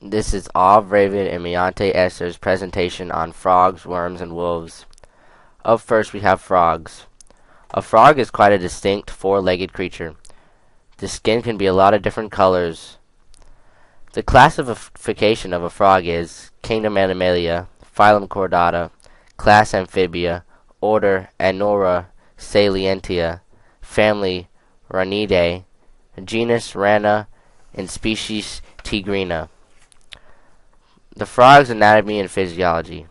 This is Ov Raven and Miante Esther's presentation on frogs, worms, and wolves. Up first we have frogs. A frog is quite a distinct four-legged creature. The skin can be a lot of different colors. The classification of a frog is Kingdom Animalia, Phylum Chordata, Class Amphibia, Order Anora Salientia, Family Ranidae, Genus Rana, and Species Tigrina. The frog's anatomy and physiology.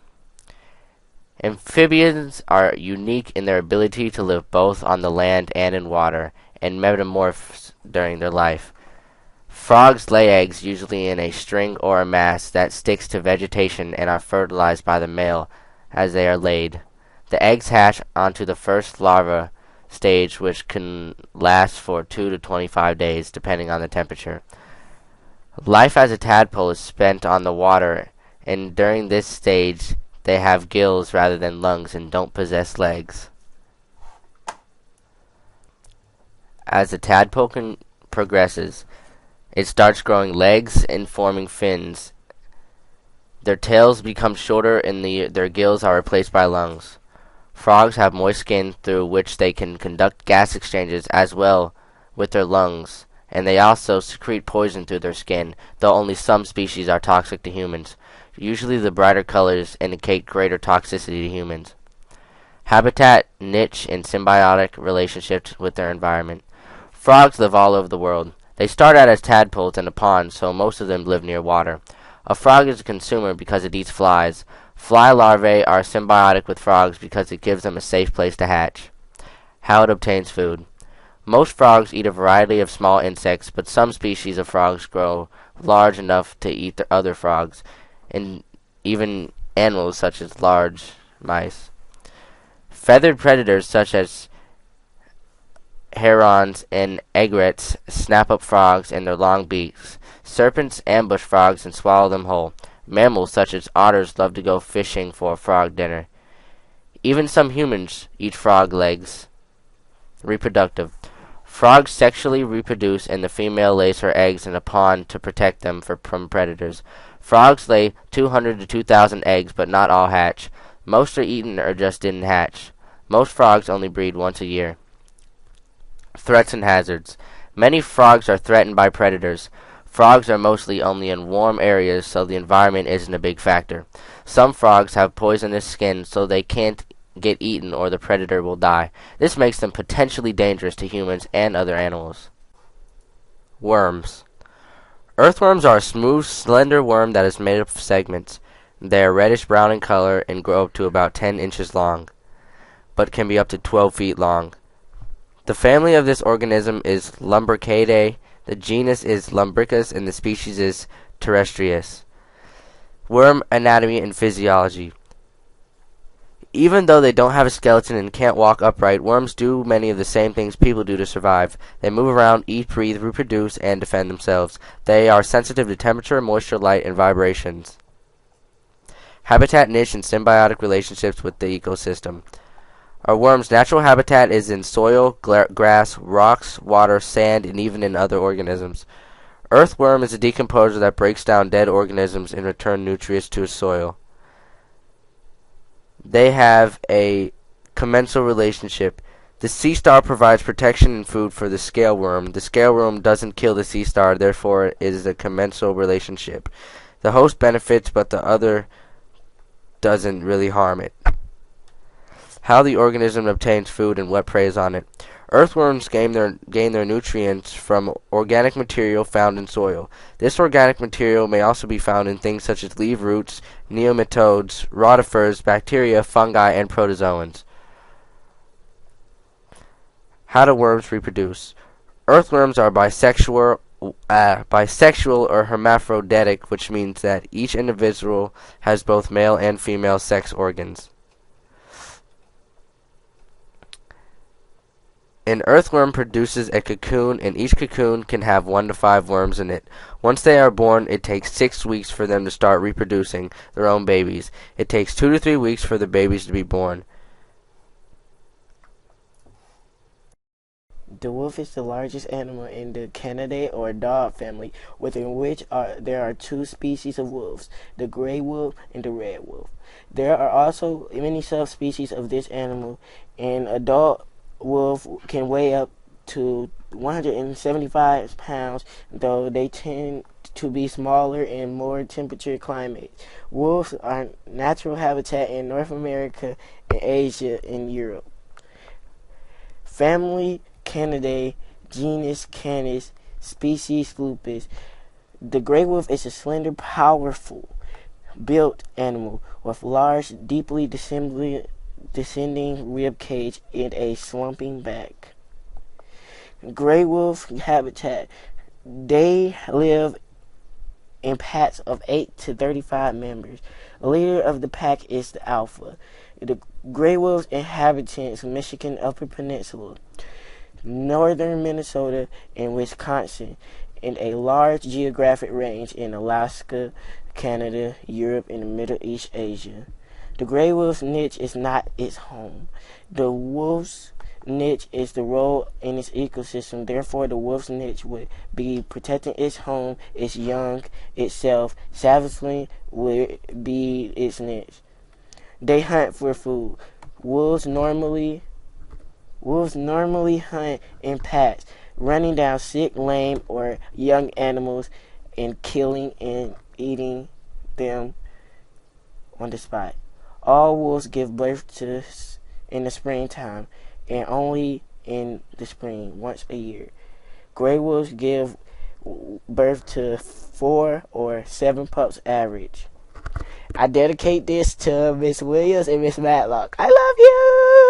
Amphibians are unique in their ability to live both on the land and in water, and metamorph during their life. Frogs lay eggs usually in a string or a mass that sticks to vegetation and are fertilized by the male as they are laid. The eggs hatch onto the first larva stage, which can last for 2 to 25 days, depending on the temperature. Life as a tadpole is spent on the water, and during this stage they have gills rather than lungs and don't possess legs. As the tadpole progresses, it starts growing legs and forming fins. Their tails become shorter and their gills are replaced by lungs. Frogs have moist skin through which they can conduct gas exchanges as well with their lungs, and they also secrete poison through their skin, though only some species are toxic to humans. Usually the brighter colors indicate greater toxicity to humans. Habitat, niche, and symbiotic relationships with their environment. Frogs live all over the world. They start out as tadpoles in a pond, so most of them live near water. A frog is a consumer because it eats flies. Fly larvae are symbiotic with frogs because it gives them a safe place to hatch. How it obtains food. Most frogs eat a variety of small insects, but some species of frogs grow large enough to eat the other frogs, and even animals such as large mice. Feathered predators such as herons and egrets snap up frogs in their long beaks. Serpents ambush frogs and swallow them whole. Mammals such as otters love to go fishing for a frog dinner. Even some humans eat frog legs. Reproductive. Frogs sexually reproduce, and the female lays her eggs in a pond to protect them from predators. Frogs lay 200 to 2,000 eggs, but not all hatch. Most are eaten or just didn't hatch. Most frogs only breed once a year. Threats and hazards. Many frogs are threatened by predators. Frogs are mostly only in warm areas, so the environment isn't a big factor. Some frogs have poisonous skin, so they can't get eaten or the predator will die. This makes them potentially dangerous to humans and other animals. Worms. Earthworms are a smooth, slender worm that is made up of segments. They are reddish-brown in color and grow up to about 10 inches long, but can be up to 12 feet long. The family of this organism is Lumbricaceae. The genus is Lumbricus and the species is Terrestrius. Worm anatomy and physiology. Even though they don't have a skeleton and can't walk upright, worms do many of the same things people do to survive. They move around, eat, breathe, reproduce, and defend themselves. They are sensitive to temperature, moisture, light, and vibrations. Habitat, niche, and symbiotic relationships with the ecosystem. A worm's natural habitat is in soil, grass, rocks, water, sand, and even in other organisms. Earthworm is a decomposer that breaks down dead organisms and returns nutrients to its soil. They have a commensal relationship. The sea star provides protection and food for the scale worm. The scale worm doesn't kill the sea star, therefore it is a commensal relationship. The host benefits, but the other doesn't really harm it. How the organism obtains food and what preys on it. Earthworms gain their nutrients from organic material found in soil. This organic material may also be found in things such as leaf roots, nematodes, rotifers, bacteria, fungi, and protozoans. How do worms reproduce? Earthworms are bisexual or hermaphroditic, which means that each individual has both male and female sex organs. An earthworm produces a cocoon, and each cocoon can have 1 to 5 worms in it. Once they are born, it takes 6 weeks for them to start reproducing their own babies. It takes 2 to 3 weeks for the babies to be born. The wolf is the largest animal in the Canidae or dog family, within which there are two species of wolves, the gray wolf and the red wolf. There are also many subspecies of this animal. An adult wolf can weigh up to 175 pounds, though they tend to be smaller in more temperature climates. Wolves are natural habitat in North America and Asia and Europe. Family Canidae, genus Canis, species Lupus. The gray wolf is a slender, powerful built animal with large, deeply descending rib cage and a slumping back. Gray wolf habitat. They live in packs of 8 to 35 members. The leader of the pack is the alpha. The gray wolves inhabit Michigan Upper Peninsula, northern Minnesota, and Wisconsin, and a large geographic range in Alaska, Canada, Europe, and the Middle East Asia. The gray wolf's niche is not its home. The wolf's niche is the role in its ecosystem. Therefore, the wolf's niche would be protecting its home, its young, itself. Savagely would be its niche. They hunt for food. Wolves normally hunt in packs, running down sick, lame, or young animals and killing and eating them on the spot. All wolves give birth to in the springtime, and only in the spring, once a year. Gray wolves give birth to 4 or 7 pups average. I dedicate this to Miss Williams and Miss Matlock. I love you!